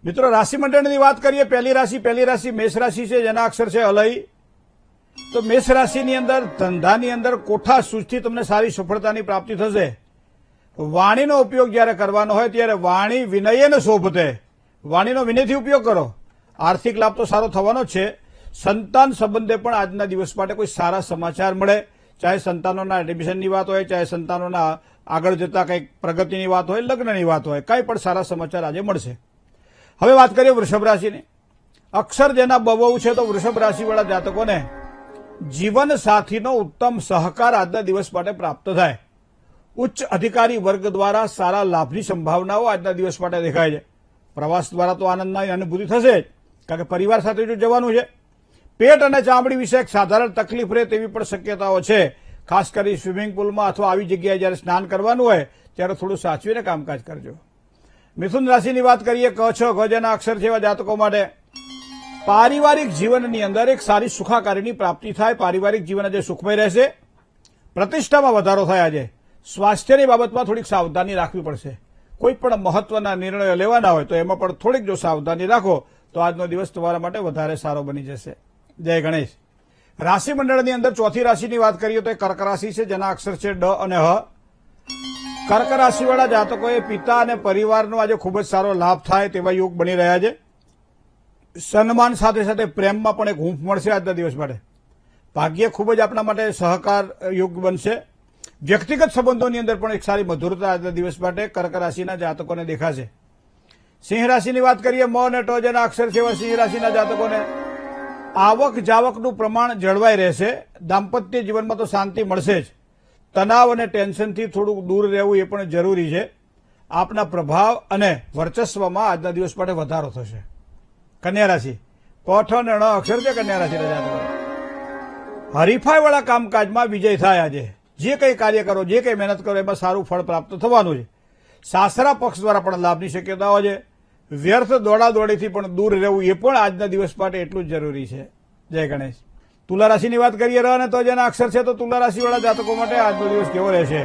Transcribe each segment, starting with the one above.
મિત્રો રાશિ મંડળની વાત કરીએ. પહેલી રાશિ મેષ રાશિ છે, જેના અક્ષર છે અલય. તો મેષ રાશિની અંદર ધંધાની અંદર કોઠા સૂઝથી તમને સારી સફળતાની પ્રાપ્તિ થશે. વાણીનો ઉપયોગ જ્યારે કરવાનો હોય ત્યારે વાણી વિનયેન શોભતે, વાણીનો વિનયથી ઉપયોગ કરો. આર્થિક લાભ તો સારો થવાનો જ છે. સંતાન સંબંધે પણ આજના દિવસ માટે કોઈ સારા સમાચાર મળે, ચાહે સંતાનોના એડમિશનની વાત હોય, ચાહે સંતાનોના આગળ જતા કંઈક પ્રગતિની વાત હોય, લગ્નની વાત હોય, કંઈ પણ સારા સમાચાર આજે મળશે. હવે વાત કરીએ વૃષભ રાશિની. અક્ષર જેના બવુ છે, તો વૃષભ રાશિવાળા જાતકોને જીવન સાથીનો ઉત્તમ સહકાર આજના દિવસ માટે પ્રાપ્ત થાય. ઉચ્ચ અધિકારી વર્ગ દ્વારા સારા લાભની સંભાવનાઓ આજના દિવસ માટે દેખાય છે. પ્રવાસ દ્વારા તો આનંદની અનુભૂતિ થશે જ, કારણ કે પરિવાર સાથે જો જવાનું છે. પેટ અને ચામડી વિશે એક સાધારણ તકલીફ રહે તેવી પણ શક્યતાઓ છે. ખાસ કરી સ્વિમિંગ પુલમાં અથવા આવી જગ્યાએ જ્યારે સ્નાન કરવાનું હોય ત્યારે થોડું સાચવીને કામકાજ કરજો. મિથુન રાશિની વાત કરીએ. ક છ ગ જેના અક્ષર છે એવા જાતકો માટે પારિવારિક જીવનની અંદર એક સારી સુખાકારીની પ્રાપ્તિ થાય. પારિવારિક જીવન આજે સુખમય રહેશે. પ્રતિષ્ઠામાં વધારો થાય. આજે સ્વાસ્થ્યની બાબતમાં થોડીક સાવધાની રાખવી પડશે. કોઈ પણ મહત્વના નિર્ણયો લેવાના હોય તો એમાં પણ થોડીક જો સાવધાની રાખો તો આજનો દિવસ તમારા માટે વધારે સારો બની જશે. જય ગણેશ. રાશિ મંડળની અંદર ચોથી રાશિની વાત કરીએ તો એ કર્ક રાશિ છે, જેના અક્ષર છે ડ અને હ. કર્ક રાશિવાળા જાતકોએ પિતા અને પરિવારનો આજે ખૂબ જ સારો લાભ થાય તેવા યોગ બની રહ્યા છે. સન્માન સાથે સાથે પ્રેમમાં પણ એક હૂંફ મળશે આજના દિવસ માટે. ભાગ્ય ખૂબ જ આપણા માટે સહકાર યોગ બનશે. વ્યક્તિગત સંબંધોની અંદર પણ એક સારી મધુરતા આજના દિવસ માટે કર્ક રાશિના જાતકોને દેખાશે. સિંહ રાશિની વાત કરીએ. મ અને ટ જેના અક્ષર છે એવા સિંહ રાશિના જાતકોને આવક જાવકનું પ્રમાણ જળવાઈ રહેશે. દાંપત્ય જીવનમાં તો શાંતિ મળશે જ. તણાવ અને ટેન્શનથી થોડુંક દૂર રહેવું એ પણ જરૂરી છે. આપના પ્રભાવ અને વર્ચસ્વમાં આજના દિવસ માટે વધારો થશે. કન્યા રાશિ. પ ઠ અને ણ અક્ષર છે કન્યા રાશિના જાતકો. હરીફાઈવાળા કામકાજમાં વિજય થાય. આજે જે કંઈ કાર્ય કરો, જે કંઈ મહેનત કરો એમાં સારું ફળ પ્રાપ્ત થવાનું છે. સાસરા પક્ષ દ્વારા પણ લાભની શક્યતાઓ છે. વ્યર્થ દોડાદોડીથી પણ દૂર રહેવું એ પણ આજના દિવસ માટે એટલું જ જરૂરી છે. જય ગણેશ. તુલા રાશિની વાત કરીએ. ર અને તો જેના અક્ષર છે, તો તુલા રાશિવાળા જાતકો માટે આજનો દિવસ કેવો રહેશે?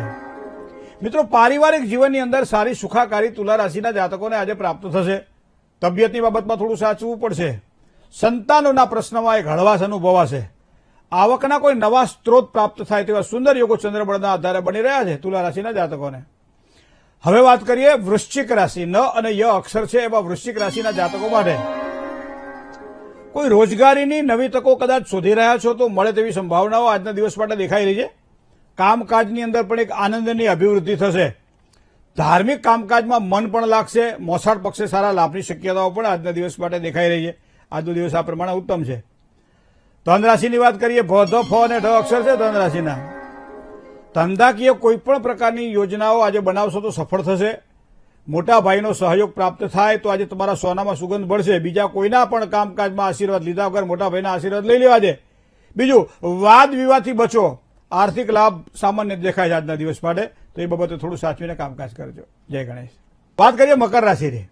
મિત્રો, પારિવારિક જીવનની અંદર સારી સુખાકારી તુલા રાશિના જાતકોને આજે પ્રાપ્ત થશે. તબિયતની બાબતમાં થોડું સાચવવું પડશે. સંતાનોના પ્રશ્નમાં એક હળવાશ અનુભવાશે. આવકના કોઈ નવા સ્ત્રોત પ્રાપ્ત થાય તેવા સુંદર યોગો ચંદ્રબળના આધારે બની રહ્યા છે તુલા રાશિના જાતકોને. હવે વાત કરીએ વૃશ્ચિક રાશિ. ન અને ય અક્ષર છે એવા વૃશ્ચિક રાશિના જાતકો માટે કોઈ રોજગારીની નવી તકો કદાચ શોધી રહ્યા છો તો મળે તેવી સંભાવનાઓ આજના દિવસ માટે દેખાઈ રહી છે. કામકાજની અંદર પણ એક આનંદની અભિવૃદ્ધિ થશે. ધાર્મિક કામકાજમાં મન પણ લાગશે. મોસાળ પક્ષે સારા લાભની શક્યતાઓ પણ આજના દિવસ માટે દેખાઈ રહી છે. આજનો દિવસ આ પ્રમાણે ઉત્તમ છે. ધન રાશિની વાત કરીએ. ભ ધ ફ અને ઢ અક્ષર છે ધન રાશિના. ધંધાકીય કોઈ પણ પ્રકારની યોજનાઓ આજે બનાવશો તો સફળ થશે. મોટા ભાઈનો સહયોગ પ્રાપ્ત થાય તો આજે તમારા સોનામાં સુગંધ મળશે. બીજા કોઈના પણ કામકાજમાં આશીર્વાદ લીધા વગર મોટા ભાઈના આશીર્વાદ લઈ લેવા છે. બીજું, વાદ વિવાદથી બચો. આર્થિક લાભ સામાન્ય દેખાય છે આજના દિવસ માટે, તો એ બાબતે થોડું સાચવીને કામકાજ કરજો. જય ગણેશ. વાત કરીએ મકર રાશિની.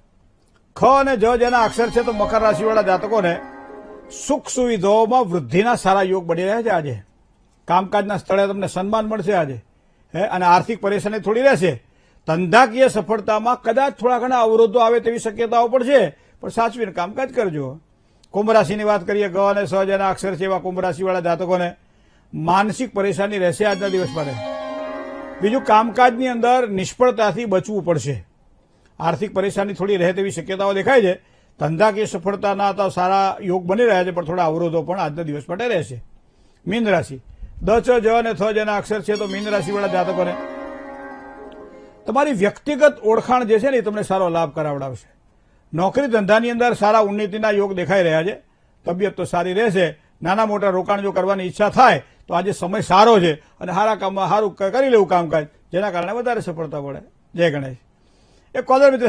ખ અને જ જેના અક્ષર છે, તો મકર રાશિવાળા જાતકોને સુખ સુવિધાઓમાં વૃદ્ધિના સારા યોગ બની રહ્યા છે. આજે કામકાજના સ્થળે તમને સન્માન મળશે આજે, અને આર્થિક પરેશાની થોડી રહેશે. ધંધાકીય સફળતામાં કદાચ થોડા ઘણા અવરોધો આવે તેવી શક્યતાઓ પણ છે, પણ સાચવીને કામકાજ કરજો. કુંભ રાશિની વાત કરીએ. ગ અને સ જેના અક્ષર છે એવા કુંભ રાશિવાળા જાતકોને માનસિક પરેશાની રહેશે આજના દિવસ માટે. બીજું, કામકાજની અંદર નિષ્ફળતાથી બચવું પડશે. આર્થિક પરેશાની થોડી રહે તેવી શક્યતાઓ દેખાય છે. ધંધાકીય સફળતાના તો સારા યોગ બની રહ્યા છે, પણ થોડા અવરોધો પણ આજના દિવસ માટે રહેશે. મીન રાશિ. દ ચ જ અને થ જેના અક્ષર છે, તો મીન રાશિવાળા જાતકોને તમારી વ્યક્તિગત ઓળખાણ જે છે ને એ તમને સારો લાભ કરાવડાવશે. નોકરી ધંધાની અંદર સારા ઉન્નતિના યોગ દેખાઈ રહ્યા છે. તબિયત તો સારી રહેશે. નાના મોટા રોકાણ જો કરવાની ઈચ્છા થાય તો આજે સમય સારો છે અને સારા કામમાં સારું કરી લેવું કામકાજ, જેના કારણે વધારે સફળતા મળે. જય ગણેશ. એક કોલર મિત્ર